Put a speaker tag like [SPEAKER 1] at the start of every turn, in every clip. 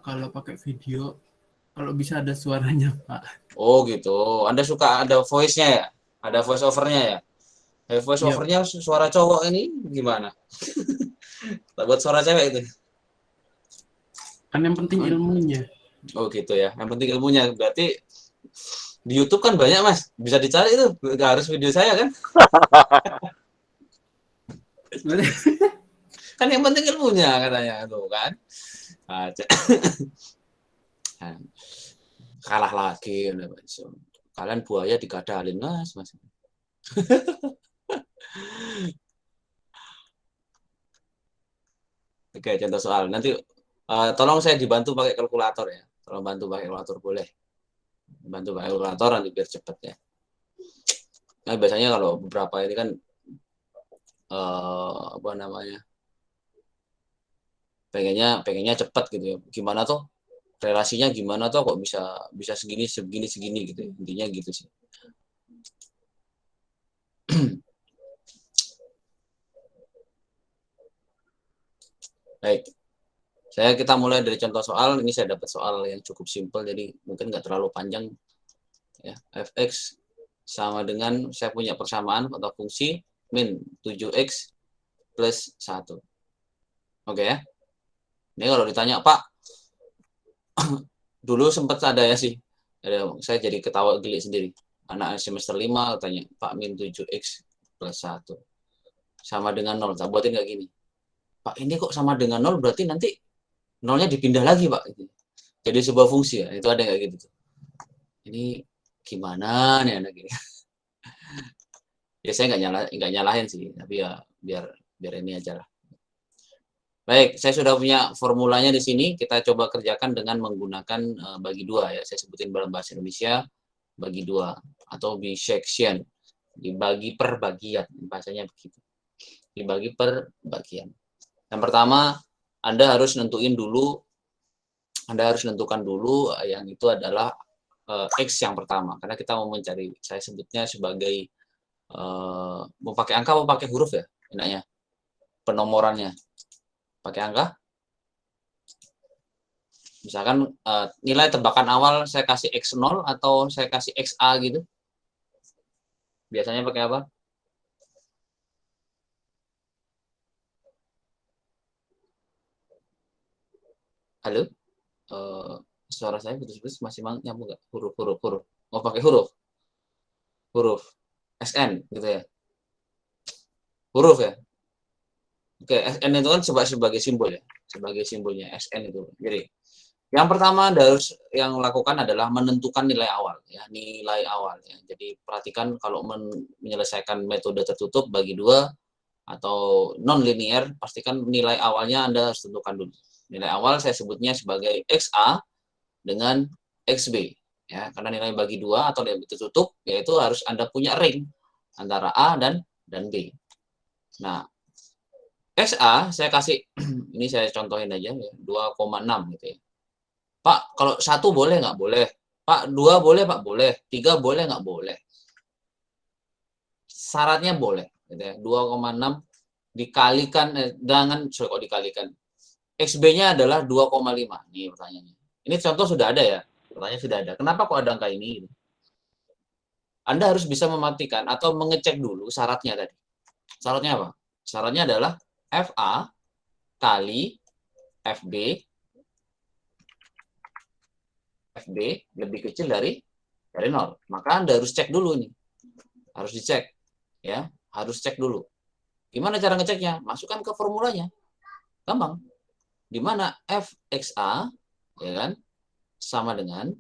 [SPEAKER 1] kalau pakai video, kalau bisa ada suaranya, Pak.
[SPEAKER 2] Oh gitu. Anda suka ada voice-nya ya? Ada voice over-nya ya? Voice
[SPEAKER 1] Iya,
[SPEAKER 2] over-nya suara cowok ini gimana? Tak buat suara cewek itu.
[SPEAKER 1] kan yang penting ilmunya.
[SPEAKER 2] Oh gitu ya. Yang penting ilmunya. Berarti di YouTube kan banyak Mas. Bisa dicari itu. Gak harus video saya kan?
[SPEAKER 1] Berarti
[SPEAKER 2] Kan yang penting ilmunya katanya tuh kan. Nah, kalah lagi. Kalian buaya digadalin Mas. Oke, contoh soal. Nanti tolong saya dibantu pakai kalkulator ya. Tolong bantu pakai kalkulator boleh. Bantu pakai kalkulator nanti biar cepet ya. Nah, biasanya kalau beberapa ini kan apa namanya? pengennya cepet gitu ya. Gimana tuh relasinya gimana tuh kok bisa bisa segini segini segini gitu ya. Intinya gitu sih. Baik, kita mulai dari contoh soal. Ini saya dapat soal yang cukup simpel jadi mungkin nggak terlalu panjang ya. Fx sama dengan saya punya persamaan atau fungsi min 7x plus 1. Oke ya. Ini kalau ditanya, Pak, dulu sempat ada ya sih. Saya jadi ketawa geli sendiri. Anak semester 5 tanya, Pak, min 7x plus 1 sama dengan 0. Tak buatin kayak gini. Pak, ini kok sama dengan 0 berarti nanti nolnya dipindah lagi, Pak. Jadi sebuah fungsi ya. Itu ada kayak gitu. Ini gimana nih anak ini? Ya saya nggak nyalahin sih, tapi ya biar ini aja lah. Baik, saya sudah punya formulanya di sini. Kita coba kerjakan dengan menggunakan bagi dua ya. Saya sebutin dalam bahasa Indonesia bagi dua atau bisection, dibagi per bagian, bahasanya begitu. Dibagi per bagian. Yang pertama, Anda harus nentukan dulu yang itu adalah X yang pertama, karena kita mau mencari, saya sebutnya sebagai mau pakai angka mau pakai huruf ya enaknya penomorannya. Pakai angka, misalkan nilai tebakan awal saya kasih X0 atau saya kasih XA gitu. Biasanya pakai apa? Halo? Uh, Suara saya putus-putus, masih nyambung nggak? Huruf. Mau pakai huruf SN gitu ya. Huruf ya. Oke, SN itu kan sebagai simbol ya. Sebagai simbolnya SN itu. Jadi yang pertama harus yang lakukan adalah menentukan nilai awal ya, nilai awal ya. Jadi perhatikan kalau menyelesaikan metode tertutup bagi dua atau non linear, pastikan nilai awalnya Anda harus tentukan dulu. Nilai awal saya sebutnya sebagai XA dengan XB ya, karena nilai bagi dua atau nilai tertutup yaitu harus Anda punya ring antara A dan B. Nah, XA saya kasih ini saya contohin aja ya, 2,6 gitu ya. Pak, kalau satu boleh nggak? Boleh. Pak, dua boleh, Pak? Boleh. Tiga boleh nggak? Boleh. Syaratnya boleh. Gitu ya. 2,6 dikalikan, kok dikalikan. XB-nya adalah 2,5. Nih pertanyaannya. Ini contoh sudah ada ya. Pertanyaan sudah ada. Kenapa kok ada angka ini? Anda harus bisa mematikan atau mengecek dulu syaratnya tadi. Syaratnya apa? Syaratnya adalah FA kali FB lebih kecil dari 0. Maka Anda harus cek dulu nih. Harus dicek. Ya, harus cek dulu. Gimana cara ngeceknya? Masukkan ke formulanya. Gampang. Di mana FXA ya kan sama dengan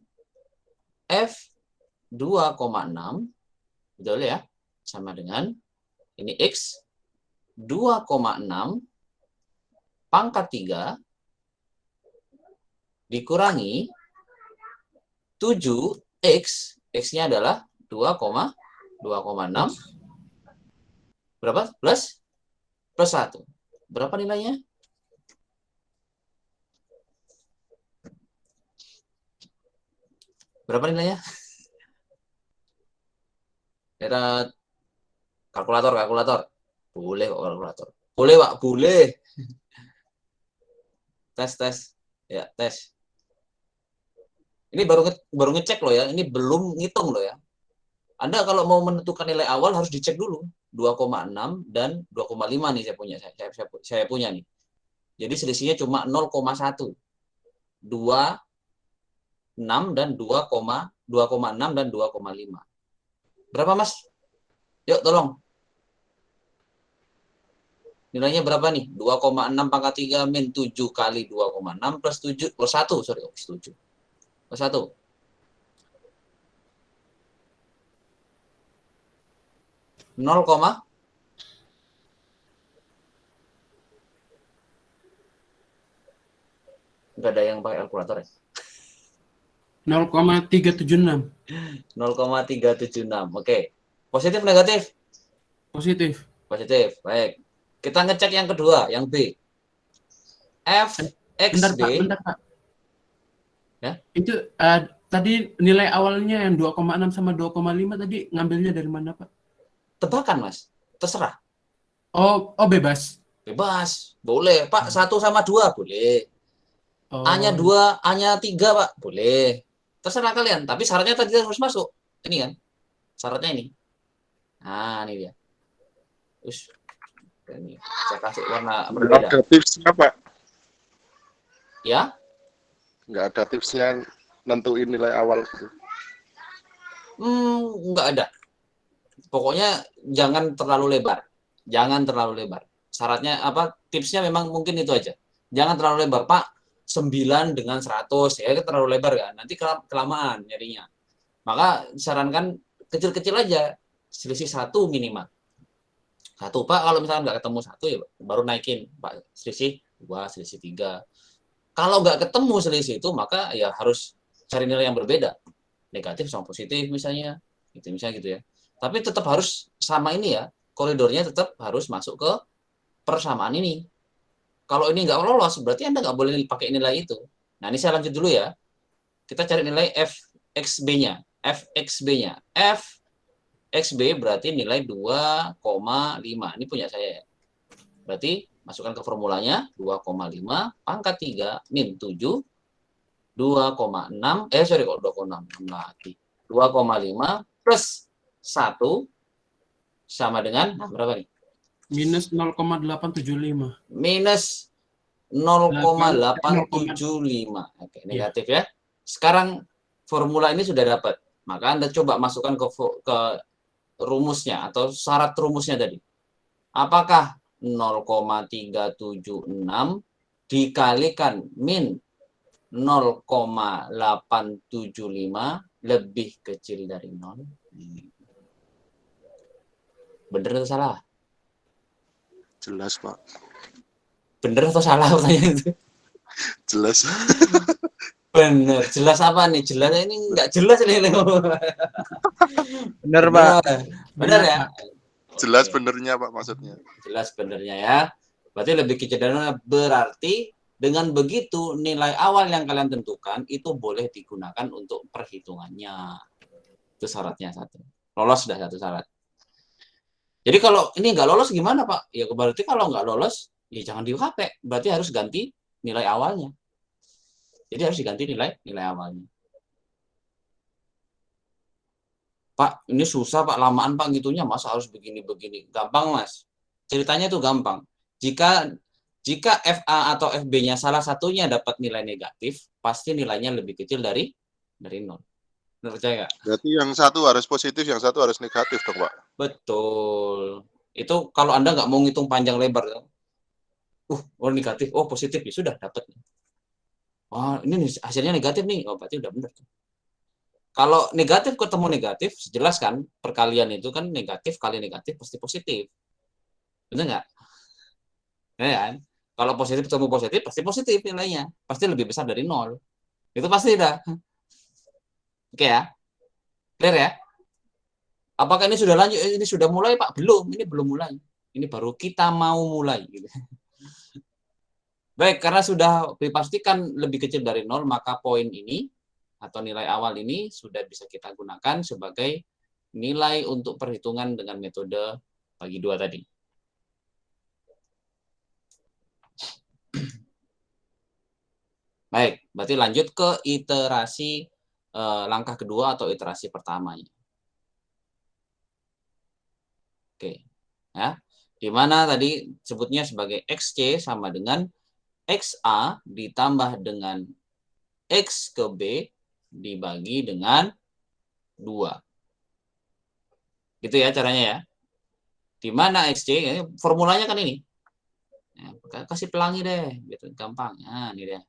[SPEAKER 2] F 2,6 betul ya? Sama dengan ini X 2,6 pangkat 3 dikurangi 7X, X-nya adalah 2,6 berapa? Plus 1. Berapa nilainya? Berapa nilainya? Ada kalkulator. Boleh kok kalkulator. Boleh, Pak, boleh. Tes. Ya, tes. Ini baru ngecek loh ya, ini belum ngitung loh ya. Anda kalau mau menentukan nilai awal harus dicek dulu. 2,6 dan 2,5 nih saya punya nih. Jadi selisihnya cuma 0,1. 2,6 dan 2,6 dan 2,5. Berapa, Mas? Yuk, tolong. Nilainya berapa nih? 2,6 pangkat 3 min 7 kali 2,6 plus 7 plus 1, sorry, plus 7. Plus 1. Nol koma nggak ada yang pakai kalkulator ya?
[SPEAKER 1] 0,376.
[SPEAKER 2] 0,376. Oke. Positif negatif?
[SPEAKER 1] Positif.
[SPEAKER 2] Positif. Baik. Kita ngecek yang kedua, yang B.
[SPEAKER 1] Bentar
[SPEAKER 2] fxb.
[SPEAKER 1] Pak, bentar Pak.
[SPEAKER 2] Ya.
[SPEAKER 1] Itu tadi nilai awalnya yang 2,6 sama 2,5 tadi ngambilnya dari mana Pak?
[SPEAKER 2] Tebakan, Mas. Terserah.
[SPEAKER 1] Oh bebas.
[SPEAKER 2] Bebas. Boleh. Pak, 1 sama 2 boleh. A-nya 2, A-nya 3, Pak. Boleh. Terserah kalian. Tapi syaratnya tadi harus masuk. Ini kan. Syaratnya ini. Nah, ini dia. Terus ini saya kasih warna berbeda.
[SPEAKER 3] Nggak ada tipsnya, Pak.
[SPEAKER 2] Ya?
[SPEAKER 3] Nggak ada tipsnya nentuin nilai awal gitu.
[SPEAKER 2] Nggak ada. Pokoknya jangan terlalu lebar. Jangan terlalu lebar. Syaratnya apa? Tipsnya memang mungkin itu aja. Jangan terlalu lebar, Pak. 9 dengan 100 ya, terlalu lebar kan. Nanti kelamaan nyarinya. Maka sarankan kecil-kecil aja. Selisih 1 minimal. 1, Pak, kalau misalnya nggak ketemu 1 ya baru naikin, Pak. Selisih 2, selisih 3. Kalau nggak ketemu selisih itu, maka ya harus cari nilai yang berbeda. Negatif sama positif misalnya. Misalnya gitu ya. Tapi tetap harus sama ini ya. Koridornya tetap harus masuk ke persamaan ini. Kalau ini nggak lolos, berarti Anda nggak boleh pakai nilai itu. Nah, ini saya lanjut dulu ya. Kita cari nilai fxb-nya. fxb-nya. fxb berarti nilai 2,5. Ini punya saya ya. Berarti masukkan ke formulanya 2,5 pangkat 3 min 7 2,6 sorry kok 2,6 lagi 2,5 plus 1 sama dengan berapa nih?
[SPEAKER 1] Minus 0,875.
[SPEAKER 2] Minus 0,875. Oke, negatif ya. Sekarang formula ini sudah dapat. Maka Anda coba masukkan ke rumusnya atau syarat rumusnya tadi. Apakah 0,376 dikalikan min 0,875 lebih kecil dari 0? Bener atau salah?
[SPEAKER 3] Jelas, Pak.
[SPEAKER 2] Bener atau salah pertanyaan itu?
[SPEAKER 3] Jelas.
[SPEAKER 2] Bener. Jelas apa nih? Jelas ini nggak jelas nih.
[SPEAKER 4] Bener, Pak.
[SPEAKER 2] Bener ya?
[SPEAKER 3] Jelas benernya, Pak, maksudnya.
[SPEAKER 2] Jelas benernya ya. Berarti lebih kecil dari 0. Berarti dengan begitu nilai awal yang kalian tentukan itu boleh digunakan untuk perhitungannya. Itu syaratnya satu. Lolos sudah satu syarat. Jadi kalau ini nggak lolos gimana Pak? Ya berarti kalau nggak lolos ya jangan dipakai. Berarti harus ganti nilai awalnya. Jadi harus diganti nilai awalnya. Pak, ini susah Pak, lamaan Pak ngitunya, masa harus begini-begini. Gampang Mas. Ceritanya itu gampang. Jika FA atau FB-nya salah satunya dapat nilai negatif, pasti nilainya lebih kecil dari 0. Percaya nggak?
[SPEAKER 3] Berarti yang satu harus positif, yang satu harus negatif dong, Pak.
[SPEAKER 2] Betul. Itu kalau Anda nggak mau ngitung panjang lebar. Oh negatif, oh positif, ya sudah dapat. Oh ini hasilnya negatif nih, oh berarti udah benar. Kalau negatif ketemu negatif, jelas kan perkalian itu kan negatif kali negatif pasti positif. Benar nggak? Ya kan? Kalau positif ketemu positif, pasti positif nilainya. Pasti lebih besar dari 0. Itu pasti dah. Oke ya? Clear ya? Apakah ini sudah lanjut? Ini sudah mulai, Pak? Belum. Ini belum mulai. Ini baru kita mau mulai. Gitu. Baik, karena sudah dipastikan lebih kecil dari 0, maka poin ini atau nilai awal ini sudah bisa kita gunakan sebagai nilai untuk perhitungan dengan metode bagi 2 tadi. Baik, berarti lanjut ke iterasi langkah kedua atau iterasi pertamanya. Oke, ya. Di mana tadi sebutnya sebagai XC sama dengan XA ditambah dengan X ke B dibagi dengan 2. Gitu ya caranya ya. Di mana XC, ya, formulanya kan ini. Ya, kasih pelangi deh, gitu gampang. Nah, ini deh.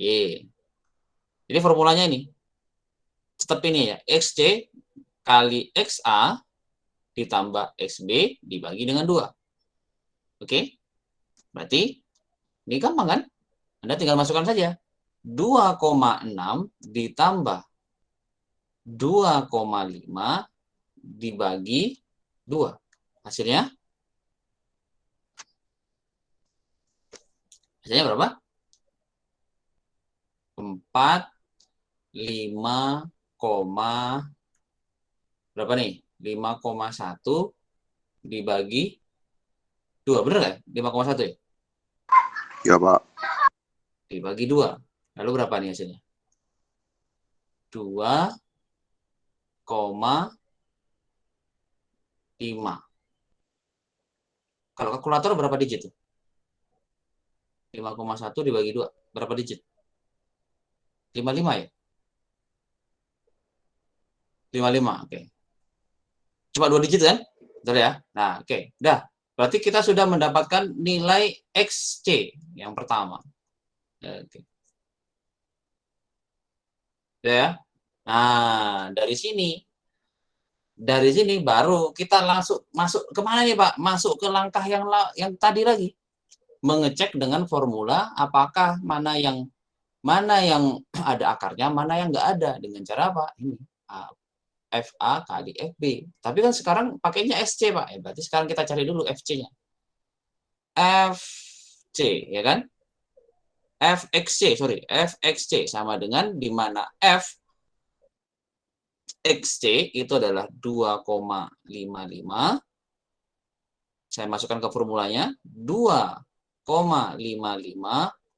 [SPEAKER 2] Y. Jadi formulanya ini. Step ini ya, XC kali XA ditambah XB dibagi dengan 2. Oke? Berarti ini gampang kan? Anda tinggal masukkan saja. 2,6 ditambah 2,5 dibagi 2. Hasilnya? Hasilnya berapa? 4, 5, berapa nih? 5,1 dibagi 2. Bener nggak? 5,1 ya?
[SPEAKER 3] Ya, Pak.
[SPEAKER 2] Dibagi 2. Lalu berapa nih hasilnya? 2,5. Kalau kalkulator berapa digit tuh? 5,1 dibagi 2. Berapa digit? 55 ya? 55, oke. Cuma 2 digit kan? Betul ya? Nah, oke. Udah. Berarti kita sudah mendapatkan nilai XC yang pertama. Oke. Ya. Nah, dari sini baru kita langsung masuk kemana nih Pak? Masuk ke langkah yang tadi lagi. Mengecek dengan formula apakah mana yang ada akarnya, mana yang nggak ada. Dengan cara apa? Ini. FA kali FB. Tapi kan sekarang pakainya SC, Pak. Berarti sekarang kita cari dulu FC-nya. FC, ya kan? FXC sama dengan di mana FXC itu adalah 2,55. Saya masukkan ke formulanya. 2,55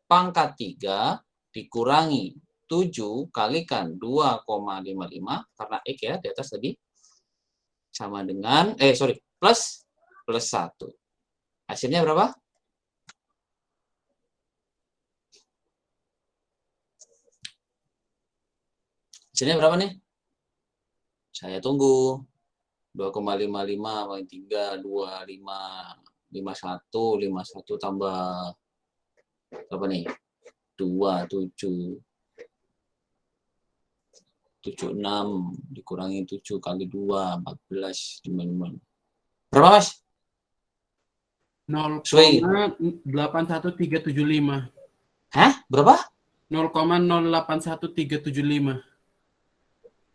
[SPEAKER 2] pangkat 3 dikurangi 7 kalikan 2,55 karena X ya di atas tadi sama dengan plus 1. Hasilnya berapa? Hasilnya berapa nih? Saya tunggu. 2,55 kali 3 25 51 tambah berapa nih? 27 76 dikurangi 7 kali 2 14 55. Berapa, Mas?
[SPEAKER 1] 0,81375.
[SPEAKER 2] Hah? Berapa?
[SPEAKER 1] 0,081375.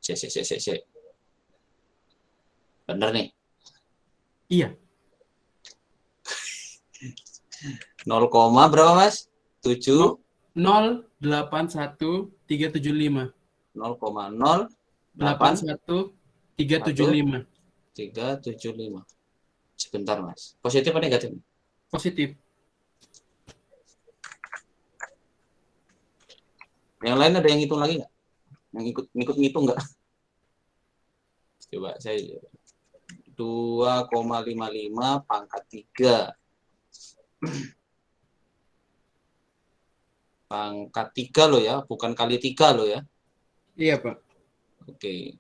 [SPEAKER 2] Cek. Bener nih.
[SPEAKER 1] Iya.
[SPEAKER 2] 0, berapa, Mas? 7
[SPEAKER 1] 0,81375.
[SPEAKER 2] 0,081375.
[SPEAKER 1] 375.
[SPEAKER 2] Sebentar, Mas. Positif atau negatif?
[SPEAKER 1] Positif.
[SPEAKER 2] Yang lain ada yang hitung lagi nggak? Yang ikut ngitung nggak? Coba saya 2,55 pangkat 3. Pangkat 3 loh ya, bukan kali 3 loh ya.
[SPEAKER 1] Iya, Pak.
[SPEAKER 2] Oke.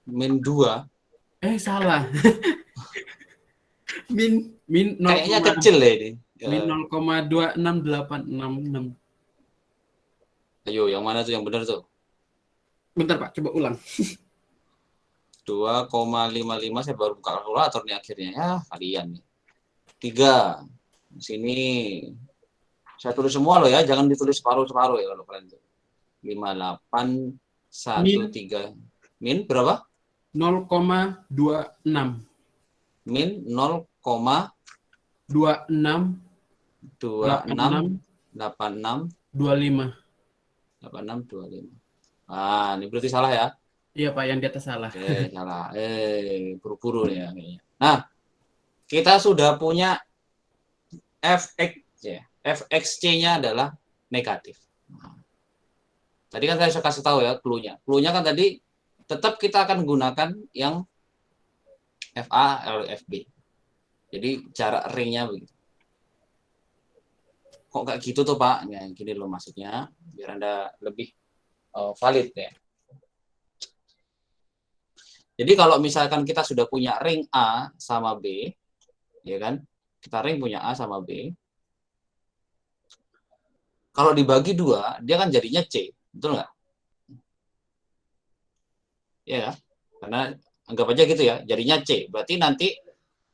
[SPEAKER 2] Min 2.
[SPEAKER 1] Salah. min 0,
[SPEAKER 2] kayaknya kecil ya ini.
[SPEAKER 1] Min 0,26866.
[SPEAKER 2] Ayo, yang mana tuh yang benar tuh?
[SPEAKER 1] Bentar, Pak, coba ulang.
[SPEAKER 2] 2,55 saya baru buka kalkulator nih akhirnya. Ya, kalian nih. 3. Sini. Saya tulis semua loh ya, jangan ditulis separuh-separuh ya kalau kalian tuh. 5813. Min berapa?
[SPEAKER 1] 0,26.
[SPEAKER 2] Min 0,26 86
[SPEAKER 1] 25.
[SPEAKER 2] 8625. Ah, ini berarti salah ya.
[SPEAKER 1] Iya Pak, yang di atas salah.
[SPEAKER 2] Oke, salah. Buru-buru ya kayaknya. Nah, kita sudah punya fx ya. Fxc-nya adalah negatif. Nah, tadi kan saya sudah kasih tahu ya clue-nya. Clue-nya kan tadi tetap kita akan gunakan yang FA lalu FB. Jadi jarak ringnya begitu. Kok kayak gitu tuh Pak? Ya, gini loh maksudnya, biar Anda lebih valid ya. Jadi kalau misalkan kita sudah punya ring A sama B, ya kan? Kita ring punya A sama B. Kalau dibagi dua, dia kan jadinya C, betul nggak? Ya, karena anggap aja gitu ya, jadinya C. Berarti nanti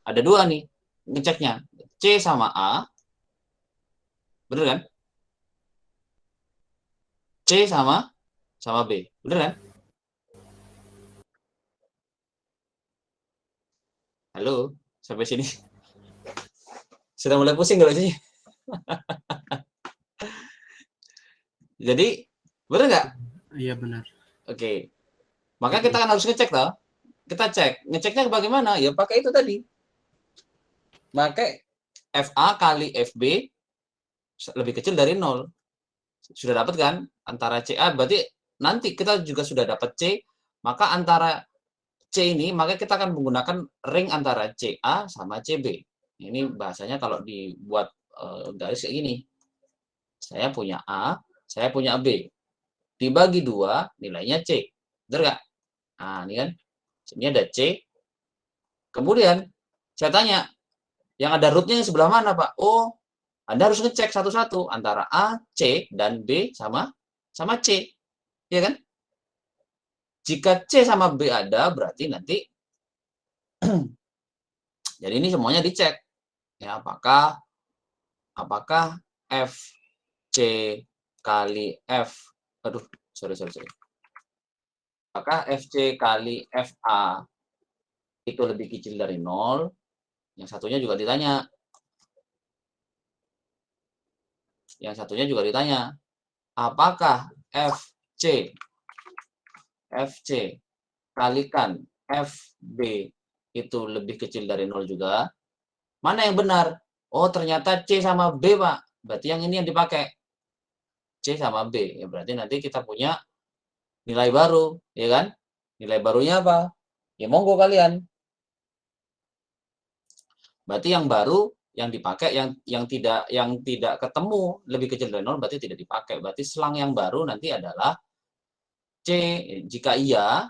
[SPEAKER 2] ada dua nih ngeceknya, C sama A, bener kan? C sama B, bener kan? Halo, sampai sini sudah mulai pusing kalau sini. Jadi bener nggak?
[SPEAKER 1] Iya benar.
[SPEAKER 2] Oke, maka kita kan harus ngecek toh. Kita cek, ngeceknya bagaimana? Ya pakai itu tadi. Pakai FA kali FB lebih kecil dari 0. Sudah dapat kan? Antara CA, berarti nanti kita juga sudah dapat C, maka antara C ini, maka kita akan menggunakan ring antara CA sama CB. Ini bahasanya kalau dibuat garis kayak gini. Saya punya A, saya punya B. Dibagi 2, nilainya C. Benar nggak? Nah, ini kan. Ini ada C. Kemudian, saya tanya, yang ada rootnya yang sebelah mana, Pak? Oh, Anda harus ngecek satu-satu antara A, C, dan B sama C. Ya kan? Jika C sama B ada, berarti nanti jadi ini semuanya dicek. Ya, apakah F C kali F, aduh, sorry. Apakah FC kali FA itu lebih kecil dari 0? Yang satunya juga ditanya. Apakah FC kalikan FB itu lebih kecil dari 0 juga? Mana yang benar? Oh, ternyata C sama B, Pak. Berarti yang ini yang dipakai. C sama B. Ya, berarti nanti kita punya nilai baru, ya kan? Nilai barunya apa? Ya monggo kalian. Berarti yang baru yang dipakai yang tidak ketemu lebih kecil dari 0 berarti tidak dipakai. Berarti selang yang baru nanti adalah C jika iya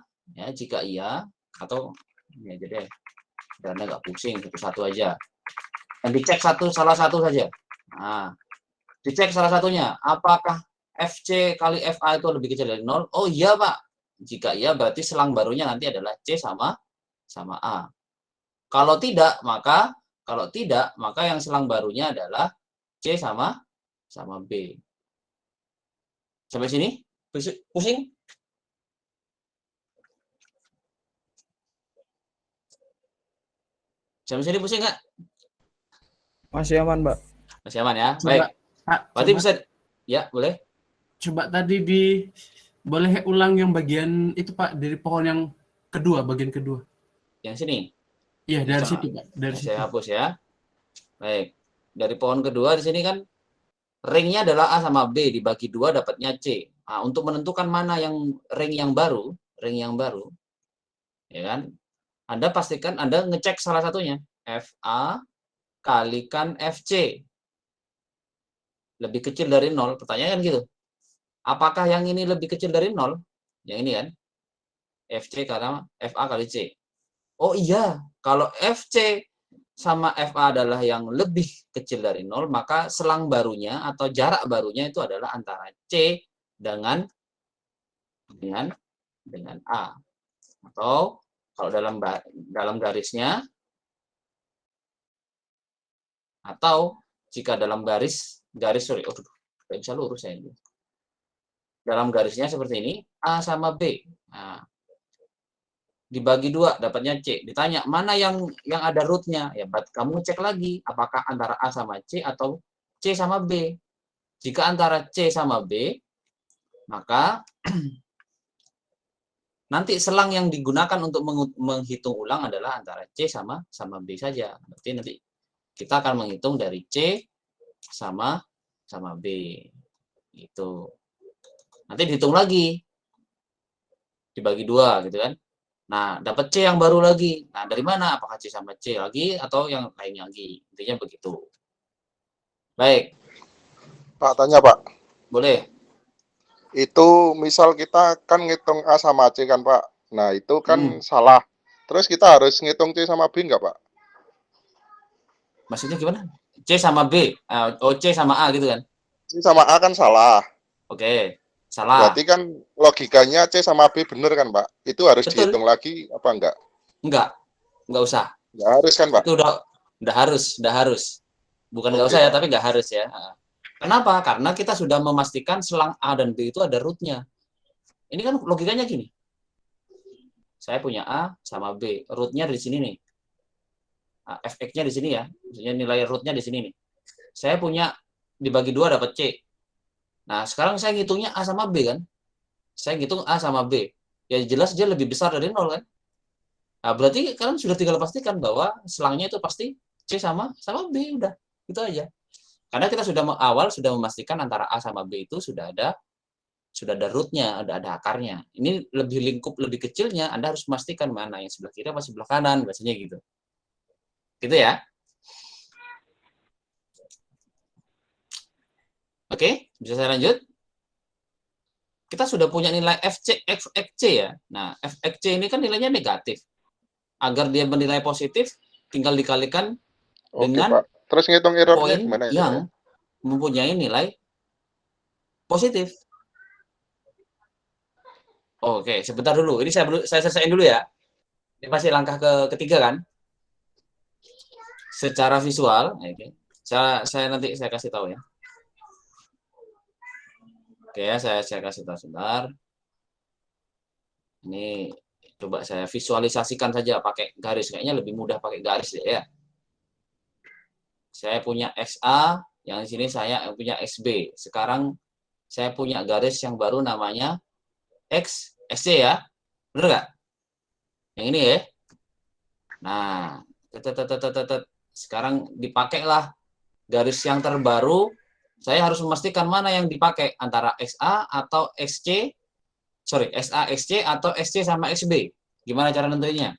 [SPEAKER 2] atau ya jadi karena nggak pusing satu-satu aja. Yang dicek salah satu saja. Nah, dicek salah satunya apakah FC kali FA itu lebih kecil dari 0? Oh iya, Pak. Jika iya berarti selang barunya nanti adalah C sama A. Kalau tidak, maka yang selang barunya adalah C sama B. Sampai sini? Pusing? Sampai sini pusing nggak?
[SPEAKER 4] Masih aman, Mbak.
[SPEAKER 2] Masih aman ya?
[SPEAKER 1] Coba,
[SPEAKER 2] Baik.
[SPEAKER 1] Pak,
[SPEAKER 2] Berarti
[SPEAKER 1] coba,
[SPEAKER 2] bisa, ya boleh?
[SPEAKER 1] coba tadi boleh ulang yang bagian itu Pak, dari pohon yang kedua, bagian kedua.
[SPEAKER 2] Yang sini?
[SPEAKER 1] Iya, dari
[SPEAKER 2] Bisa.
[SPEAKER 1] situ Pak, dari situ.
[SPEAKER 2] Saya hapus ya. Baik. Dari pohon kedua di sini kan ringnya adalah A sama B, dibagi 2 dapatnya C. Nah, untuk menentukan mana yang ring yang baru, ya kan? Anda pastikan Anda ngecek salah satunya. FA kalikan FC. Lebih kecil dari 0. Pertanyaan kan gitu. Apakah yang ini lebih kecil dari 0? Yang ini kan. FC karena FA kali C. Oh iya, kalau FC sama FA adalah yang lebih kecil dari 0, maka selang barunya atau jarak barunya itu adalah antara C dengan A. Atau kalau dalam garisnya, atau jika dalam garis sorry, nggak bisa lurus ya ini. Dalam garisnya seperti ini, A sama B. Nah, dibagi 2 dapatnya C. Ditanya mana yang ada rootnya, ya kamu cek lagi apakah antara A sama C atau C sama B. Jika antara C sama B, maka nanti selang yang digunakan untuk menghitung ulang adalah antara C sama B saja. Berarti nanti kita akan menghitung dari C sama B. Itu. Nanti dihitung lagi. Dibagi 2 gitu kan. Nah, dapat C yang baru lagi. Nah, dari mana? Apakah C sama C lagi atau yang lainnya lagi? Intinya begitu. Baik.
[SPEAKER 3] Pak, tanya Pak.
[SPEAKER 2] Boleh.
[SPEAKER 3] Itu misal kita kan ngitung A sama C kan Pak. Nah, itu kan
[SPEAKER 2] Hmm.
[SPEAKER 3] salah. Terus kita harus ngitung C sama B nggak Pak?
[SPEAKER 2] Maksudnya gimana? C sama B. Oh, C sama A gitu kan?
[SPEAKER 3] C sama A kan salah.
[SPEAKER 2] Oke. Salah.
[SPEAKER 3] Berarti kan logikanya C sama B bener kan Pak? Itu harus
[SPEAKER 2] Betul.
[SPEAKER 3] dihitung lagi apa enggak?
[SPEAKER 2] Enggak usah.
[SPEAKER 3] Nggak harus kan Pak?
[SPEAKER 2] Itu udah harus. Bukan nggak
[SPEAKER 3] Oke,
[SPEAKER 2] usah ya,
[SPEAKER 3] Pak.
[SPEAKER 2] tapi nggak harus ya. Kenapa? Karena kita sudah memastikan selang A dan B itu ada rootnya. Ini kan logikanya gini. Saya punya A sama B. Rootnya di sini nih. Fx-nya di sini ya. Maksudnya nilai rootnya di sini nih. Saya punya dibagi 2 dapat C. Nah, sekarang saya ngitungnya A sama B kan. Saya ngitung A sama B. Ya jelas dia lebih besar dari 0 kan. Nah, berarti kalian sudah tinggal pastikan bahwa selangnya itu pasti C sama B. Udah. Itu aja. Karena kita sudah sudah memastikan antara A sama B itu sudah ada rootnya, ada akarnya. Ini lebih lingkup lebih kecilnya, Anda harus memastikan mana yang sebelah kiri apa sebelah kanan, biasanya gitu. Gitu ya. Oke, bisa saya lanjut? Kita sudah punya nilai fxc ya. Nah, fxc ini kan nilainya negatif. Agar dia bernilai positif, tinggal dikalikan
[SPEAKER 3] Oke,
[SPEAKER 2] dengan
[SPEAKER 3] Pak. Terus ngitung errornya
[SPEAKER 2] poin
[SPEAKER 3] gimana ya?
[SPEAKER 2] yang mempunyai nilai positif. Oke, sebentar dulu. Ini saya selesaiin dulu ya. Ini pasti langkah ketiga kan? Secara visual, oke. Saya nanti saya kasih tahu ya. Oke ya, saya kasih tahu sebentar. Ini coba saya visualisasikan saja pakai garis. Kayaknya lebih mudah pakai garis ya. Saya punya XA, yang di sini saya punya XB. Sekarang saya punya garis yang baru namanya XC ya. Benar nggak? Yang ini ya. Nah, sekarang dipakailah garis yang terbaru. Saya harus memastikan mana yang dipakai antara XA atau XC. Sorry, XA, XC atau XC sama XB. Gimana cara nentuinnya?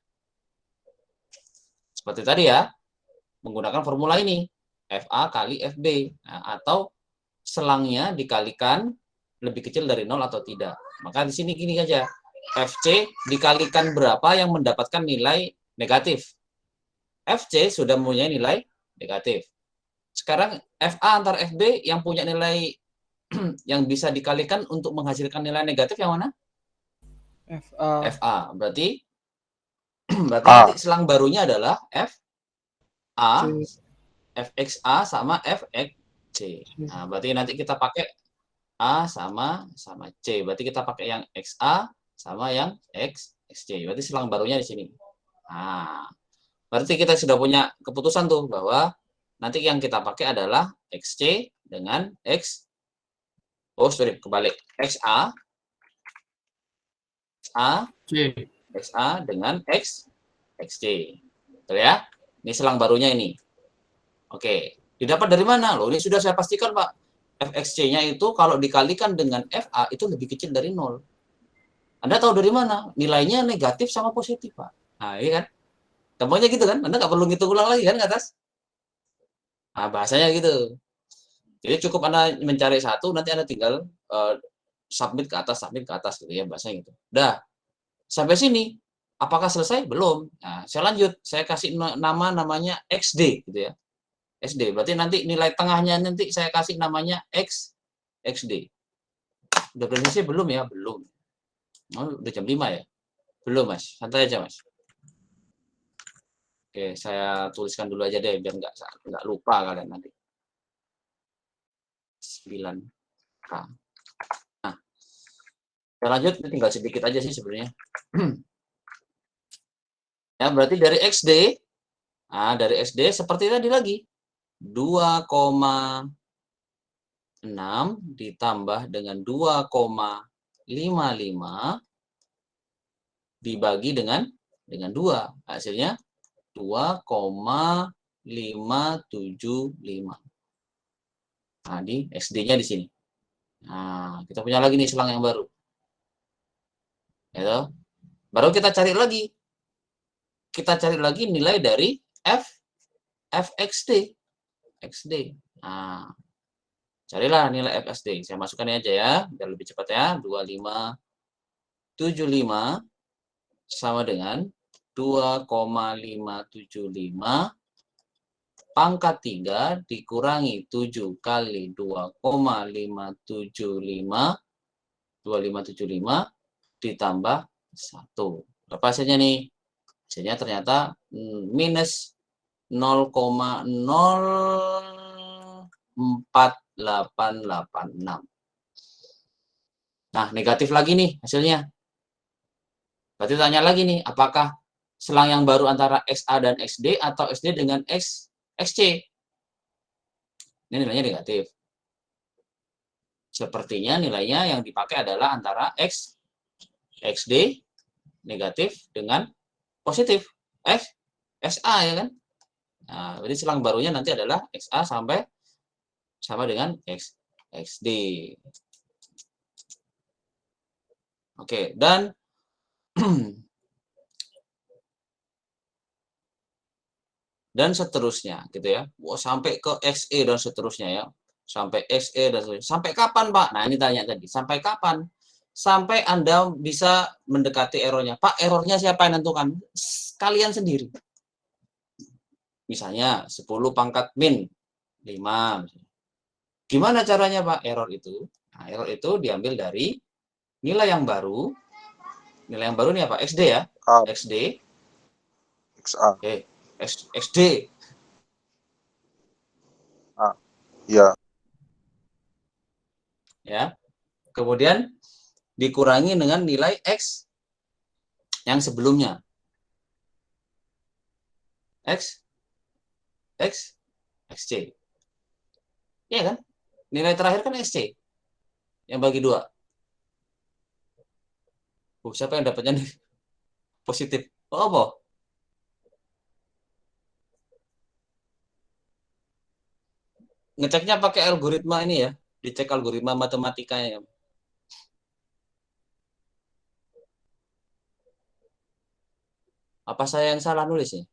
[SPEAKER 2] Seperti tadi ya, menggunakan formula ini. FA kali FB. Nah, atau selangnya dikalikan lebih kecil dari 0 atau tidak. Maka di sini gini aja. FC dikalikan berapa yang mendapatkan nilai negatif. FC sudah mempunyai nilai negatif. Sekarang FA antar FB yang punya nilai yang bisa dikalikan untuk menghasilkan nilai negatif yang mana? FA. Berarti nanti selang barunya adalah FA, FXA sama FXC. Nah, berarti nanti kita pakai A sama C. Berarti kita pakai yang XA sama yang XC. Berarti selang barunya di sini. Nah, berarti kita sudah punya keputusan tuh bahwa nanti yang kita pakai adalah XC dengan kebalik. XA dengan XC. Betul ya? Ini selang barunya ini. Oke. Didapat dari mana? Loh, ini sudah saya pastikan, Pak. FXC-nya itu kalau dikalikan dengan FA itu lebih kecil dari 0. Anda tahu dari mana? Nilainya negatif sama positif, Pak. Nah, iya kan? Gampangnya gitu kan? Anda nggak perlu ngitung ulang lagi kan ke atas? Nah, bahasanya gitu. Jadi cukup Anda mencari satu, nanti Anda tinggal submit ke atas gitu ya, bahasanya gitu. Dah. Sampai sini, apakah selesai? Belum. Nah, saya lanjut. Saya kasih namanya XD gitu ya. XD. Berarti nanti nilai tengahnya nanti saya kasih namanya XD. Udah presisi belum ya? Belum. Oh, udah jam 5 ya? Belum, Mas. Santai aja, Mas. Oke, saya tuliskan dulu aja deh biar nggak lupa kalian nanti. 9K. Nah, kita lanjut, ini tinggal sedikit aja sih sebenarnya. Ya, berarti dari XD, nah dari XD seperti tadi lagi. 2,6 ditambah dengan 2,55 dibagi dengan 2. Hasilnya 2,575. Nah, di SD-nya di sini. Nah, kita punya lagi nih selang yang baru. Ya, baru kita cari lagi. Kita cari lagi nilai dari fxd. XD. Nah, carilah nilai fxd. Saya masukkan ini aja ya, biar lebih cepat ya. 2575 sama dengan 2,575 pangkat 3 dikurangi 7 kali 2,575 ditambah 1. Berapa hasilnya nih? Hasilnya ternyata minus 0,04886. Nah, negatif lagi nih hasilnya. Berarti tanya lagi nih, apakah selang yang baru antara XA dan XD atau XD dengan XC? Ini nilainya negatif. Sepertinya nilainya yang dipakai adalah antara XD negatif dengan positif XA ya kan? Nah, jadi selang barunya nanti adalah XA sampai sama dengan XD. Oke, dan dan seterusnya gitu ya. Sampai ke XE dan seterusnya ya. Sampai XE dan seterusnya. Sampai kapan, Pak? Nah, ini tanya tadi. Sampai kapan? Sampai Anda bisa mendekati errornya. Pak, errornya siapa yang nentukan? Kalian sendiri. Misalnya 10 pangkat min 5. Gimana caranya, Pak? Error itu? Nah, error itu diambil dari nilai yang baru. Nilai yang baru ini apa? XD ya?
[SPEAKER 3] A,
[SPEAKER 2] XD.
[SPEAKER 3] XA.
[SPEAKER 2] XD.
[SPEAKER 3] Ya.
[SPEAKER 2] Ya. Kemudian dikurangi dengan nilai X yang sebelumnya. XC. Iya kan? Nilai terakhir kan XC. Yang bagi 2. Siapa yang dapatnya nih? Positif? Oh, apa? Ngeceknya pakai algoritma ini ya. Dicek algoritma matematikanya. Apa saya yang salah nulis ya?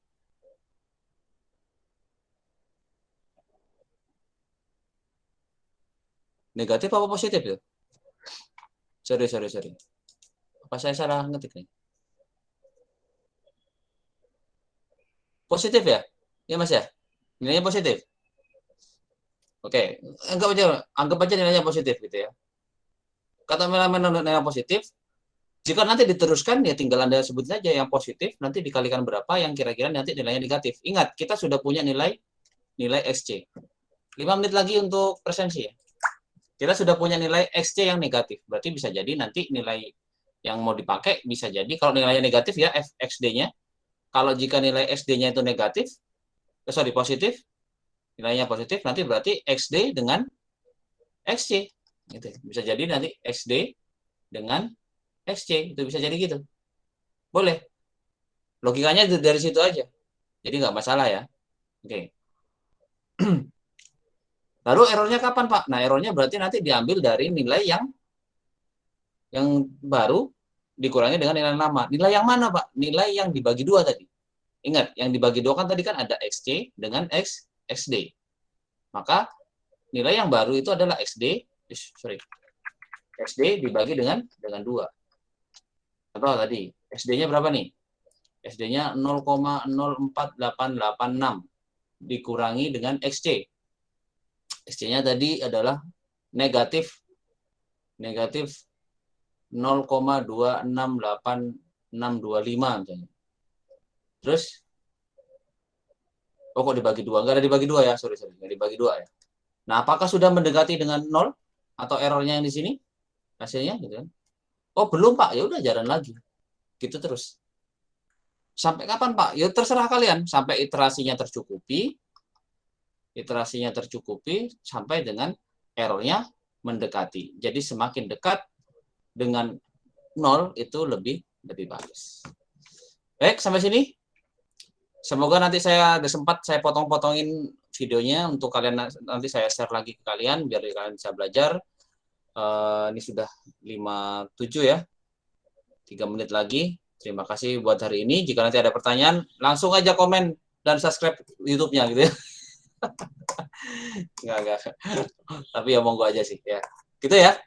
[SPEAKER 2] Negatif apa positif ya? Sorry. Apa saya salah ngetik nih? Positif ya? Ya Mas ya? Nilainya positif? Oke, anggap aja nilainya positif gitu ya. Kata nilai positif, jika nanti diteruskan ya tinggal Anda sebut saja yang positif, nanti dikalikan berapa yang kira-kira nanti nilainya negatif. Ingat, kita sudah punya nilai XC. 5 menit lagi untuk presensi ya. Kita sudah punya nilai XC yang negatif. Berarti bisa jadi nanti nilai yang mau dipakai bisa jadi kalau nilainya negatif ya XD-nya. Kalau jika nilai XD-nya itu negatif, positif, nilainya positif, nanti berarti XD dengan XC. Gitu. Bisa jadi nanti XD dengan XC. Itu bisa jadi gitu. Boleh. Logikanya dari situ aja. Jadi nggak masalah ya. Oke. Lalu errornya kapan, Pak? Nah, errornya berarti nanti diambil dari nilai yang baru dikurangi dengan nilai lama. Nilai yang mana, Pak? Nilai yang dibagi 2 tadi. Ingat, yang dibagi 2 kan tadi kan ada XC dengan XD. Maka nilai yang baru itu adalah XD dibagi dengan 2. Contoh tadi, XD-nya berapa nih? XD-nya 0,04886 dikurangi dengan XC. XC-nya tadi adalah negatif 0,268625 misalnya. Terus kok dibagi 2? Enggak ada dibagi 2 ya, sorry, enggak dibagi 2 ya. Nah, apakah sudah mendekati dengan 0 atau errornya yang di sini? Hasilnya gitu kan. Oh, belum, Pak. Ya udah jalan lagi. Gitu terus. Sampai kapan, Pak? Ya terserah kalian, sampai iterasinya tercukupi sampai dengan errornya mendekati. Jadi semakin dekat dengan 0 itu lebih lebih bagus. Baik, sampai sini. Semoga nanti saya ada sempat saya potong-potongin videonya untuk kalian, nanti saya share lagi ke kalian biar kalian bisa belajar. Ini sudah 57 ya. 3 menit lagi. Terima kasih buat hari ini. Jika nanti ada pertanyaan, langsung aja komen dan subscribe YouTube-nya gitu ya. Enggak. Tapi ya monggo aja sih ya. Gitu ya.